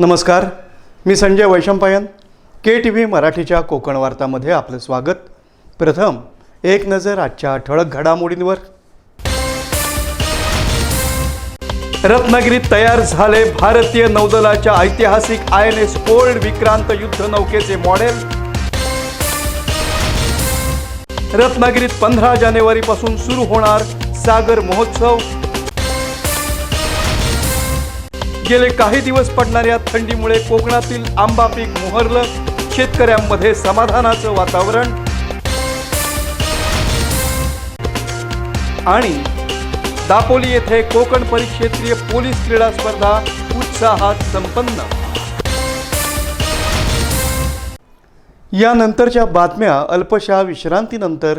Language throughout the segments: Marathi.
नमस्कार, मी संजय वैशंपायन. KTV मराठीच्या कोकण वार्तामध्ये आपलं स्वागत. प्रथम एक नजर आजच्या ठळक घडामोडींवर. रत्नागिरीत तयार झाले भारतीय नौदलाच्या ऐतिहासिक INS ओल्ड विक्रांत युद्धनौकेचे मॉडेल. रत्नागिरीत 15 जानेवारीपासून सुरू होणार सागर महोत्सव. गेले काही दिवस पडणाऱ्या थंडीमुळे कोकणातील आंबा पीक मोहरलं. शेतकऱ्यांमध्ये समाधानाचं वातावरण. आणि दापोली येथे कोकण परिक्षेत्रीय पोलीस क्रीडा स्पर्धा उत्साहात संपन्न. यानंतरच्या बातम्या अल्पशा विश्रांतीनंतर.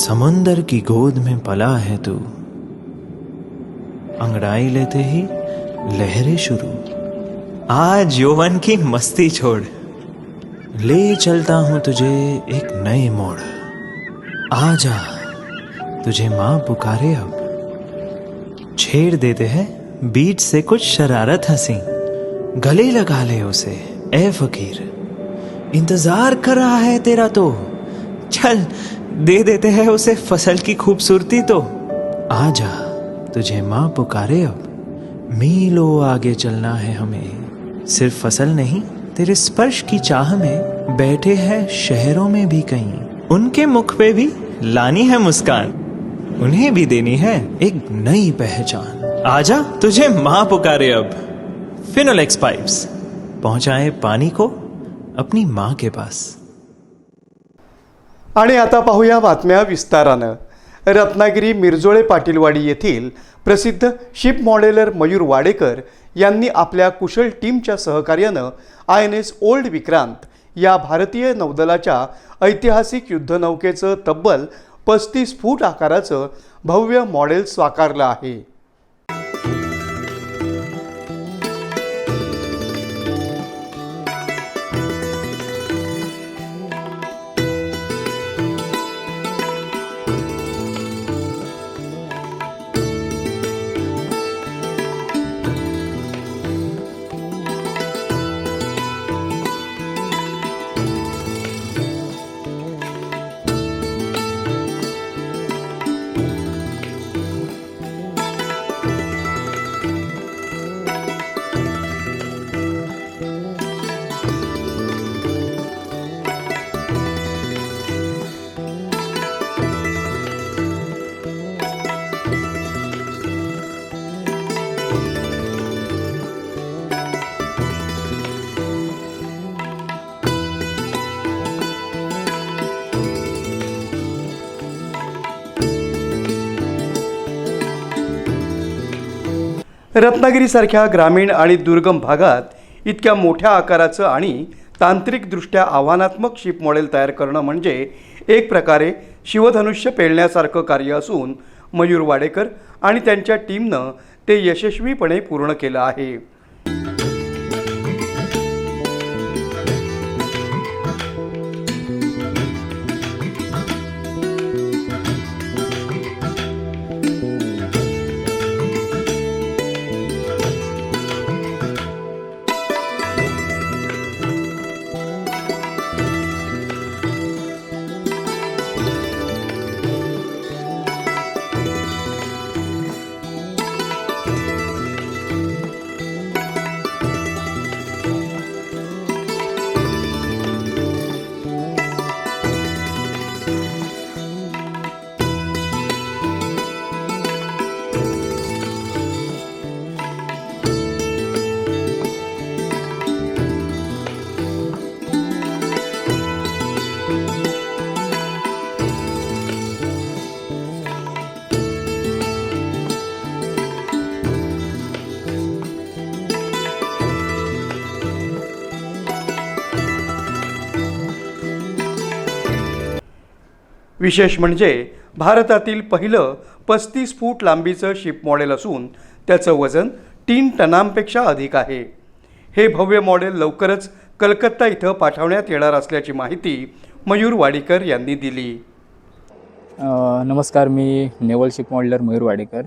समंदर की गोद में पला है तू, अंगड़ाई लेते ही लहरें शुरू. आज यौवन की मस्ती छोड़, ले चलता हूं तुझे एक नए मोड़. आजा तुझे माँ पुकारे अब, छेड़ देते हैं बीच से कुछ शरारत हंसी. गले लगा ले उसे ए फकीर, इंतजार कर रहा है तेरा तो. चल दे देते हैं उसे फसल की खूबसूरती तो. आजा तुझे माँ पुकारे अब, मीलों आगे चलना है हमें. सिर्फ फसल नहीं, तेरे स्पर्श की चाह में बैठे हैं शहरों में भी कहीं. उनके मुख पे भी लानी है मुस्कान, उन्हें भी देनी है एक नई पहचान. आजा तुझे माँ पुकारे अब. फिनोलेक्स पाइप्स पहुंचाए पानी को अपनी माँ के पास. आणि आता पाहूया बातम्या विस्तारानं. रत्नागिरी मिरजोळे पाटीलवाडी येथील प्रसिद्ध शिप मॉडेलर मयूर वाडेकर यांनी आपल्या कुशल टीमच्या सहकार्यानं INS ओल्ड विक्रांत या भारतीय नौदलाच्या ऐतिहासिक युद्धनौकेचं तब्बल 35 फूट आकाराचं भव्य मॉडेल साकारलं आहे. रत्नागिरीसारख्या ग्रामीण आणि दुर्गम भागात इतक्या मोठ्या आकाराचं आणि तांत्रिकदृष्ट्या आव्हानात्मक शिप मॉडेल तयार करणं म्हणजे एक प्रकारे शिवधनुष्य पेलण्यासारखं कार्य असून मयूर वाडेकर आणि त्यांच्या टीमनं ते यशस्वीपणे पूर्ण केलं आहे. विशेष म्हणजे भारतातील पहिलं 35 फूट लांबीचं शिप मॉडेल असून त्याचं वजन 3 टनांपेक्षा अधिक आहे. हे भव्य मॉडेल लवकरच कलकत्ता इथं पाठवण्यात येणार असल्याची माहिती मयूर वाडेकर यांनी दिली. नमस्कार, मी naval ship modeller Mayur Wadekar.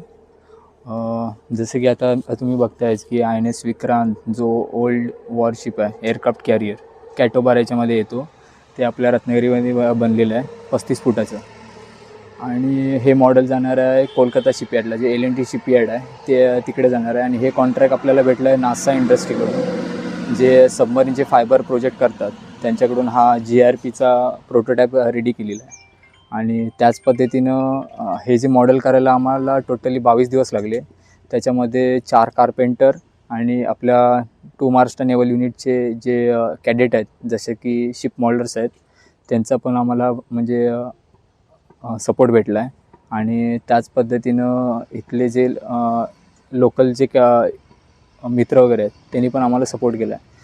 जसं की आता तुम्ही बघतायच की आय एन एस विक्रांत जो ओल्ड वॉरशिप आहे एअरक्राफ्ट कॅरियर कॅटोबार याच्यामध्ये येतो, ते आपल्या रत्नागिरीमध्ये बनलेलं आहे 35 फुटाचं. आणि हे मॉडेल जाणार आहे कोलकाता शिपयार्डला, जे LNT शिपयार्ड आहे ते तिकडे जाणार आहे. आणि हे कॉन्ट्रॅक्ट आपल्याला भेटलं आहे नासा इंडस्ट्रीकडून, जे सबमरीनचे फायबर प्रोजेक्ट करतात त्यांच्याकडून हा GRPचा प्रोटोटाईप रेडी केलेला आहे. आणि त्याच पद्धतीनं हे जे मॉडेल करायला आम्हाला टोटली 22 दिवस लागले. त्याच्यामध्ये 4 कार्पेंटर आणि आपल्या 2 महाराष्ट्र नेव्हल युनिटचे जे कॅडेट आहेत, जसे की शिप मॉल्डर्स आहेत, त्यांचा पण आम्हाला म्हणजे सपोर्ट भेटला आहे. आणि त्याच पद्धतीनं इथले जे लोकल जे मित्र वगैरे आहेत त्यांनी पण आम्हाला सपोर्ट केला आहे.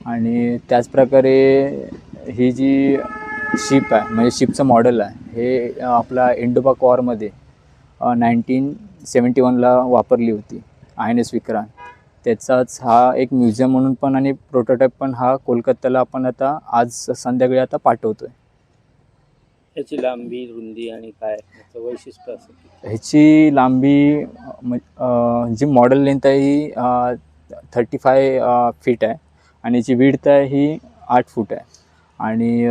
आणि त्याचप्रकारे ही जी शिप आहे म्हणजे शिपचं मॉडेल आहे हे आपला इंडोपाक वॉरमध्ये 1971ला वापरली होती INS विक्रांत. त्याचाच हा एक म्युझियम म्हणून पण आणि प्रोटोटाईप पण हा कोलकात्याला आपण आता आज संध्याकाळी आता पाठवतो आहे. याची लांबी, रुंदी आणि काय याचं वैशिष्ट्य असं? ह्याची लांबी जी मॉडेल लेंथ आहे ही 35 फीट आहे आणि याची विड्थ आहे ही 8 फूट आहे. आणि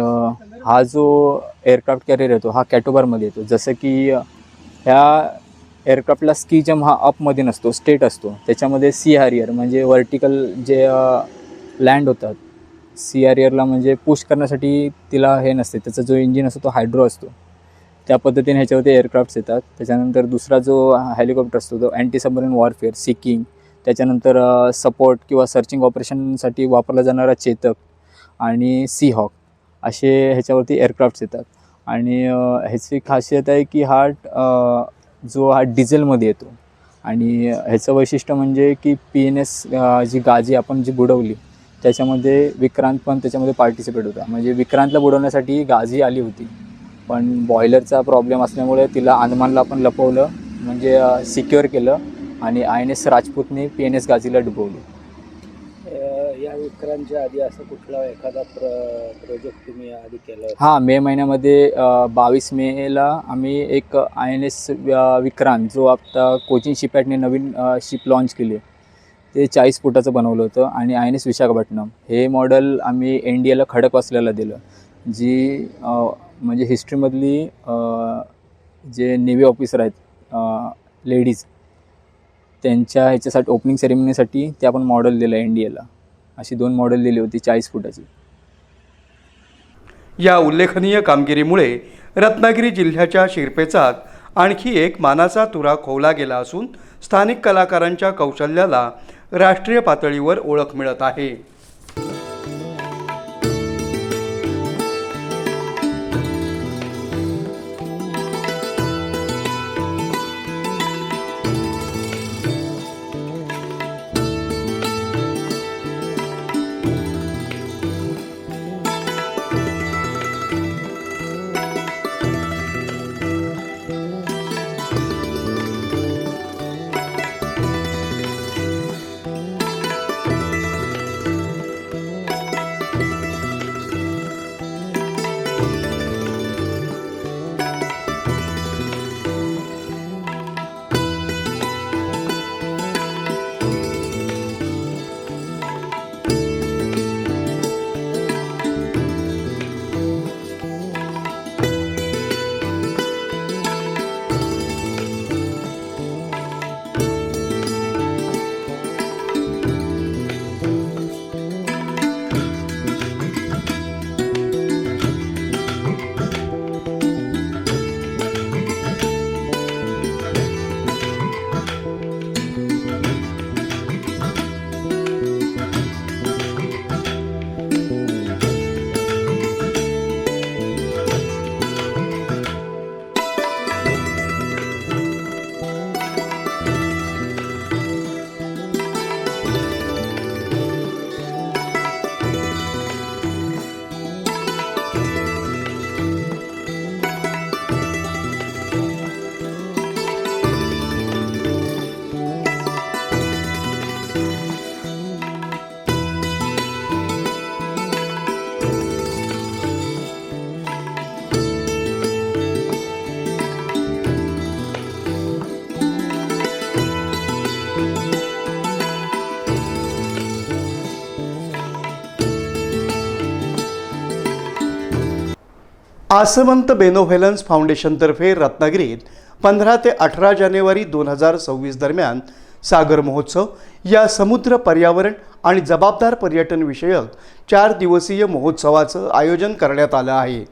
हा जो एअरक्राफ्ट कॅरियर येतो हा कॅटोबारमध्ये येतो. जसं की ह्या एअरक्राफ्टला स्की जम हा अपमध्ये नसतो, स्टेट असतो. त्याच्यामध्ये सी हॅरियर म्हणजे व्हर्टिकल जे लँड होतात, सी हॅरियरला म्हणजे पुश करण्यासाठी तिला हे नसते, त्याचा जो इंजिन असतो तो हायड्रो असतो. त्या पद्धतीने ह्याच्यावरती एअरक्राफ्ट्स येतात. त्याच्यानंतर दुसरा जो हेलिकॉप्टर असतो तो अँटी सबमरीन वॉरफेअर, सीकिंग, त्याच्यानंतर सपोर्ट किंवा सर्चिंग ऑपरेशनसाठी वापरला जाणारा चेतक आणि सी हॉक असे ह्याच्यावरती एअरक्राफ्ट्स येतात. आणि ह्याची खासियत आहे की हा डिझेलमध्ये येतो. आणि ह्याचं वैशिष्ट्य म्हणजे की PNS जी गाजी आपण जी बुडवली त्याच्यामध्ये विक्रांत पण त्याच्यामध्ये पार्टिसिपेट होता. म्हणजे विक्रांतला बुडवण्यासाठी गाजी आली होती, पण बॉयलरचा प्रॉब्लेम असल्यामुळे तिला अंदमानला आपण लपवलं, म्हणजे सिक्युअर केलं आणि INS राजपूतने PNS गाजीला डुबवली. या विक्रांतच्या आधी असं कुठला एखादा प्रोजेक्ट तुम्ही आधी केला? हां, मे महिन्यामध्ये 22 मेला आम्ही एक INS विक्रांत जो आता कोचिन शिपयार्डने नवीन शिप लॉन्च केली ते 40 फुटाचं बनवलं होतं. आणि INS विशाखापट्टणम हे मॉडेल आम्ही NDAला खडकवासल्याला दिलं, जी म्हणजे हिस्ट्रीमधली जे नेव्ही ऑफिसर आहेत लेडीज त्यांच्या ह्याच्यासाठी ओपनिंग सेरेमनीसाठी ते आपण मॉडेल दिलं NDAला. अशी 2 मॉडेल दिली होती 40 फुटाची. या उल्लेखनीय कामगिरीमुळे रत्नागिरी जिल्ह्याच्या शिरपेचात आणखी एक मानाचा तुरा खोवला गेला असून स्थानिक कलाकारांच्या कौशल्याला राष्ट्रीय पातळीवर ओळख मिळत आहे. आसमंत बेनोव्हेलन्स फाउंडेशनतर्फे रत्नागिरीत 15 ते 18 जानेवारी 2026 दरम्यान सागर महोत्सव या समुद्र पर्यावरण आणि जबाबदार पर्यटन विषयक 4 दिवसीय महोत्सवाचं आयोजन करण्यात आलं आहे.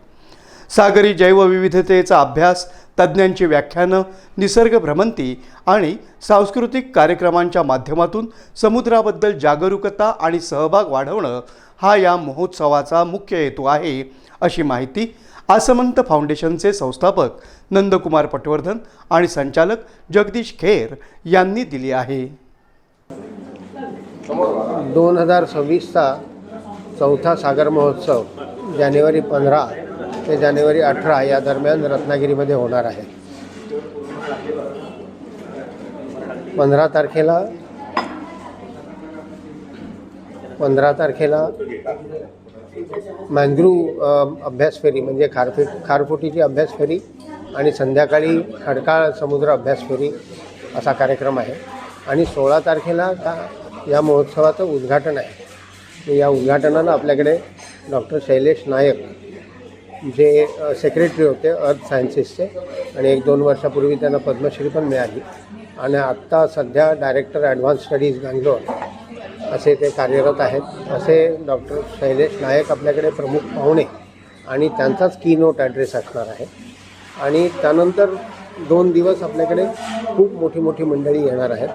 सागरी जैवविविधतेचा अभ्यास, तज्ज्ञांची व्याख्यानं, निसर्ग भ्रमंती आणि सांस्कृतिक कार्यक्रमांच्या माध्यमातून समुद्राबद्दल जागरूकता आणि सहभाग वाढवणं हा या महोत्सवाचा मुख्य हेतू आहे, अशी माहिती आसमंत फाउंडेशनचे संस्थापक नंदकुमार पटवर्धन आणि संचालक जगदीश खेर यांनी दिली आहे. 2026चा चौथा सागर महोत्सव जानेवारी 15 ते जानेवारी 18 या दरम्यान रत्नागिरीमध्ये होणार आहे. 15 तारखेला मॅन्ग्रूव्ह अभ्यास फेरी म्हणजे खारफुटीची अभ्यास फेरी आणि संध्याकाळी खडकाळ समुद्र अभ्यास फेरी असा कार्यक्रम आहे. आणि 16 तारखेला या महोत्सवाचं उद्घाटन आहे. या उद्घाटनाला आपल्याकडे डॉक्टर शैलेश नायक जे सेक्रेटरी होते अर्थ सायन्सेसचे आणि 1-2 वर्षापूर्वी त्यांना पद्मश्री पण मिळाली आणि आत्ता सध्या डायरेक्टर ॲडव्हान्स स्टडीज बँगलोर असे ते कार्यरत आहेत. असे डॉक्टर शैलेश नायक आपल्याकडे प्रमुख पाहुणे आणि त्यांचाच कीनोट ॲड्रेस असणार आहे. आणि त्यानंतर 2 दिवस आपल्याकडे खूप मोठी मंडळी येणार आहेत.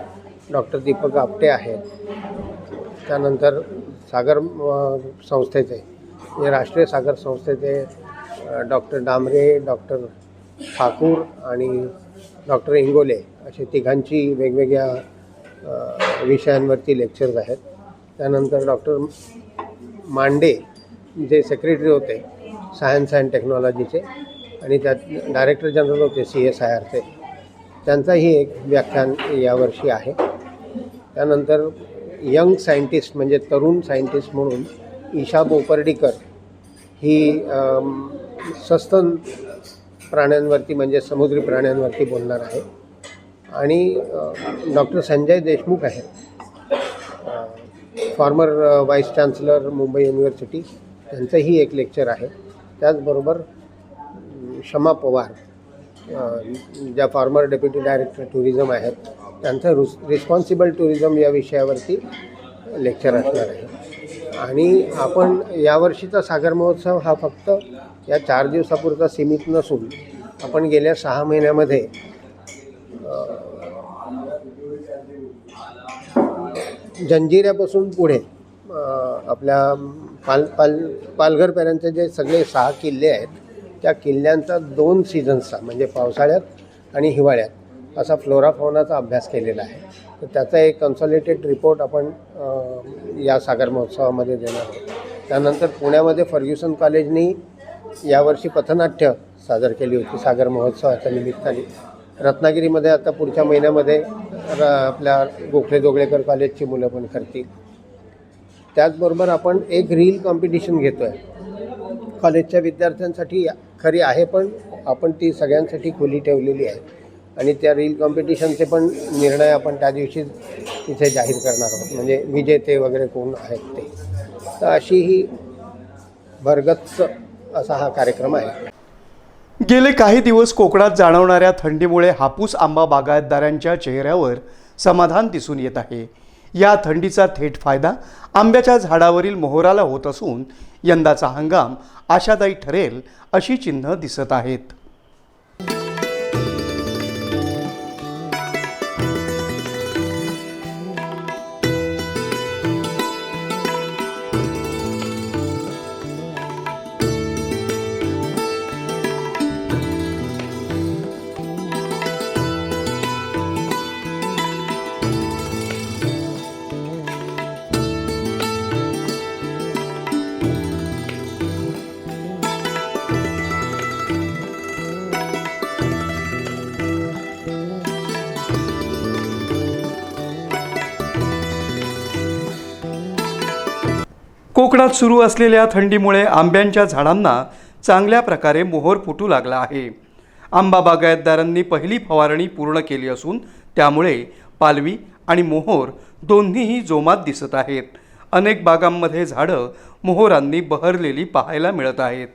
डॉक्टर दीपक आपटे आहेत, त्यानंतर सागर संस्थेचे म्हणजे राष्ट्रीय सागर संस्थेचे डॉक्टर डांबरे, डॉक्टर ठाकूर आणि डॉक्टर इंगोले असे तिघांची वेगवेगळ्या विषयांवरती लेक्चर्स आहेत. त्यानंतर डॉक्टर मांडे जे सेक्रेटरी होते सायन्स अँड टेक्नॉलॉजीचे आणि त्यात डायरेक्टर जनरल होते CSIRचे, त्यांचाही एक व्याख्यान यावर्षी आहे. त्यानंतर यंग सायंटिस्ट म्हणजे तरुण सायंटिस्ट म्हणून ईशा बोपर्डीकर ही सस्तन प्राण्यांवरती म्हणजे समुद्री प्राण्यांवरती बोलणार आहे. आणि डॉक्टर संजय देशमुख आहेत, former vice chancellor Mumbai university, त्यांचंही एक लेक्चर आहे. त्याचबरोबर शमा पवार ज्या फॉर्मर डेप्युटी डायरेक्टर टुरिझम आहेत, त्यांचं रिस्पॉन्सिबल टुरिझम या विषयावरती लेक्चर असणार आहे. आणि आपण यावर्षीचा सागर महोत्सव हा फक्त या 4 दिवसापुरता सीमित नसून आपण गेल्या 6 महिन्यामध्ये जंजिऱ्यापासून पुढे आपल्या पालघरपर्यंतचे जे सगळे 6 किल्ले आहेत त्या किल्ल्यांचा 2 सीझन्सचा म्हणजे पावसाळ्यात आणि हिवाळ्यात असा फ्लोरा फौनाचा अभ्यास केलेला आहे. तर त्याचा एक कन्सॉलिडेटेड रिपोर्ट आपण या सागर महोत्सवामध्ये देणार आहोत. त्यानंतर पुण्यामध्ये फर्ग्युसन कॉलेजनी यावर्षी पथनाट्य सादर केली होती सागर महोत्सवाच्या निमित्ताने. रत्नागिरीमध्ये आता पुढच्या महिन्यामध्ये आपल्या गोखले दोगळेकर कॉलेजची मुलं पण करतील. त्याचबरोबर आपण एक रील कॉम्पिटिशन घेतो आहे कॉलेजच्या विद्यार्थ्यांसाठी, खरी आहे पण आपण ती सगळ्यांसाठी खुली ठेवलेली आहे. आणि त्या रील कॉम्पिटिशनचे पण निर्णय आपण त्या दिवशी तिथे जाहीर करणार आहोत, म्हणजे विजेते वगैरे कोण आहेत ते. तर अशी ही भरगच्च असा हा कार्यक्रम आहे. गेले काही दिवस कोकणात जाणवणाऱ्या थंडीमुळे हापूस आंबा बागायतदारांच्या चेहऱ्यावर समाधान दिसून येत आहे. या थंडीचा थेट फायदा आंब्याच्या झाडावरील मोहोराला होत असून यंदाचा हंगाम आशादायी ठरेल अशी चिन्ह दिसत आहेत. कोकणात सुरू असलेल्या थंडीमुळे आंब्यांच्या झाडांना चांगल्या प्रकारे मोहोर फुटू लागला आहे. आंबा बागायतदारांनी पहिली फवारणी पूर्ण केली असून त्यामुळे पालवी आणि मोहोर दोन्हीही जोमात दिसत आहेत. अनेक बागांमध्ये झाडं मोहोरांनी बहरलेली पाहायला मिळत आहेत.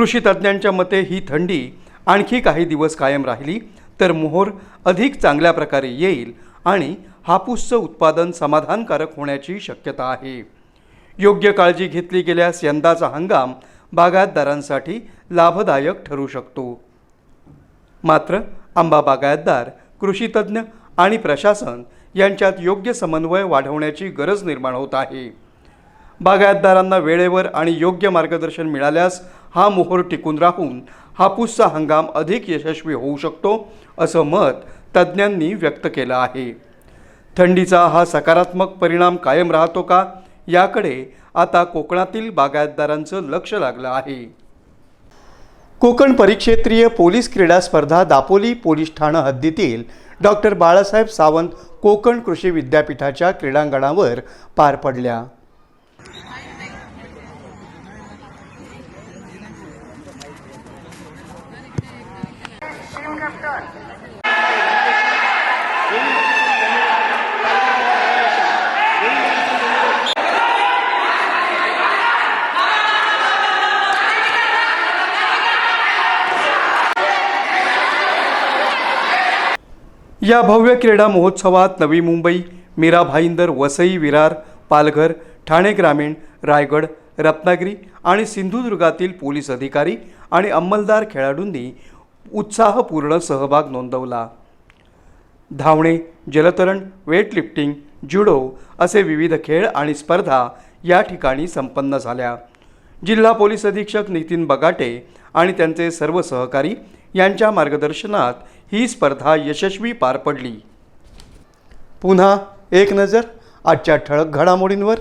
कृषी तज्ज्ञांच्या मते ही थंडी आणखी काही दिवस कायम राहिली तर मोहोर अधिक चांगल्या प्रकारे येईल आणि हापूसचं उत्पादन समाधानकारक होण्याची शक्यता आहे. योग्य काळजी घेतली गेल्यास यंदाचा हंगाम बागायतदारांसाठी लाभदायक ठरू शकतो. मात्र आंबा बागायतदार, कृषी तज्ज्ञ आणि प्रशासन यांच्यात योग्य समन्वय वाढवण्याची गरज निर्माण होत आहे. बागायतदारांना वेळेवर आणि योग्य मार्गदर्शन मिळाल्यास हा मोहोर टिकून राहून हापूसचा हंगाम अधिक यशस्वी होऊ शकतो असं मत तज्ज्ञांनी व्यक्त केलं आहे. थंडीचा हा सकारात्मक परिणाम कायम राहतो का याकडे आता कोकणातील बागायतदारांचं लक्ष लागलं आहे. कोकण परिक्षेत्रीय पोलीस क्रीडा स्पर्धा दापोली पोलीस ठाणं हद्दीतील डॉक्टर बाळासाहेब सावंत कोकण कृषी विद्यापीठाच्या क्रीडांगणावर पार पडल्या. या भव्य क्रीडा महोत्सवात नवी मुंबई, मीरा भाईंदर, वसई, विरार, पालघर, ठाणे ग्रामीण, रायगड, रत्नागिरी आणि सिंधुदुर्गातील पोलीस अधिकारी आणि अंमलदार खेळाडूंनी उत्साहपूर्ण सहभाग नोंदवला. धावणे, जलतरण, वेटलिफ्टिंग, जुडो असे विविध खेळ आणि स्पर्धा या ठिकाणी संपन्न झाल्या. जिल्हा पोलीस अधीक्षक नितीन बगाटे आणि त्यांचे सर्व सहकारी यांच्या मार्गदर्शनात ही स्पर्धा यशस्वी पार पडली. पुन्हा एक नजर आजच्या ठळक घडामोडींवर.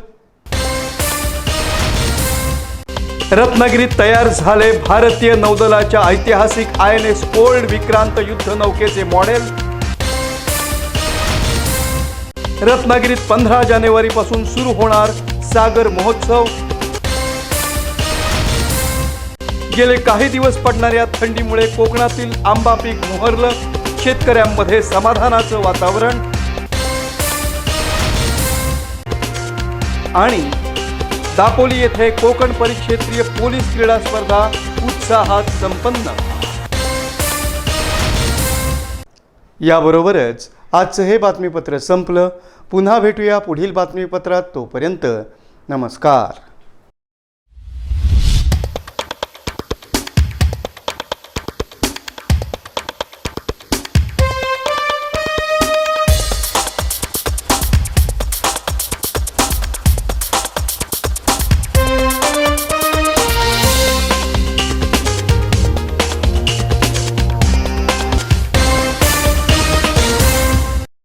रत्नागिरीत तयार झाले भारतीय नौदलाच्या ऐतिहासिक INS ओल्ड विक्रांत युद्धनौकेचे मॉडेल. रत्नागिरीत 15 जानेवारीपासून सुरू होणार सागर महोत्सव. गेले काही दिवस पडणाऱ्या थंडीमुळे कोकणातील आंबा पीक मोहरलं, शेतकऱ्यांमध्ये समाधानाचं वातावरण. आणि दापोली येथे कोकण परिक्षेत्रीय पोलीस क्रीडा स्पर्धा उत्साहात संपन्न. याबरोबरच आजचं हे बातमीपत्र संपलं. पुन्हा भेटूया पुढील बातमीपत्रात. तोपर्यंत नमस्कार.